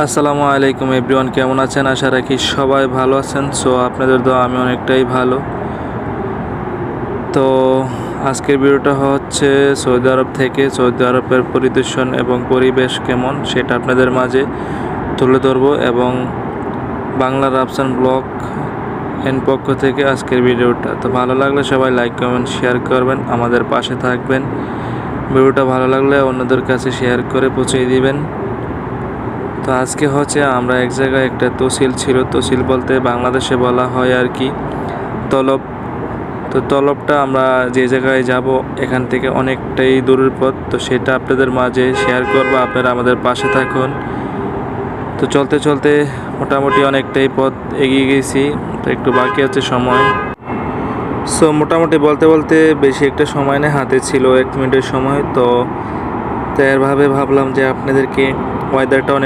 আসসালামু আলাইকুম এভরিওয়ান, কেমন আছেন? আশা রাখি সবাই ভালো আছেন। সো আপনাদের দোয়া আমি অনেকটাই ভালো। তো আজকের ভিডিওটা হচ্ছে সৌদি আরব থেকে। সৌদি আরবের পরিদর্শন এবং পরিবেশ কেমন সেটা আপনাদের মাঝে তুলে ধরবো, এবং বাংলা রাফসান ব্লগ এর পক্ষ থেকে আজকের ভিডিওটা। তো ভালো লাগলে সবাই লাইক কমেন্ট শেয়ার করবেন, আমাদের পাশে থাকবেন। ভিডিওটা ভালো লাগলে অন্যদের কাছে শেয়ার করে পৌঁছে দিবেন। তো আজকে হচ্ছে আমরা এক জায়গায় একটা তহসিল ছিল, তহসিল বলতে বাংলাদেশে বলা হয় আর কি তলব। তো তলবটা আমরা যে জায়গায় যাব এখান থেকে অনেকটাই দূরের পথ, তো সেটা আপনাদের মাঝে শেয়ার করবো। আপনারা আমাদের পাশে থাকুন। তো চলতে চলতে মোটামুটি অনেকটাই পথ এগিয়ে গেছি, তো একটু বাকি আছে সময়। সো মোটামুটি বলতে বলতে বেশি একটা সময় নেই, হাতে ছিল 1 মিনিটের সময়। তো এরভাবে ভাবলাম যে আপনাদেরকে ওয়েদারটা অনেক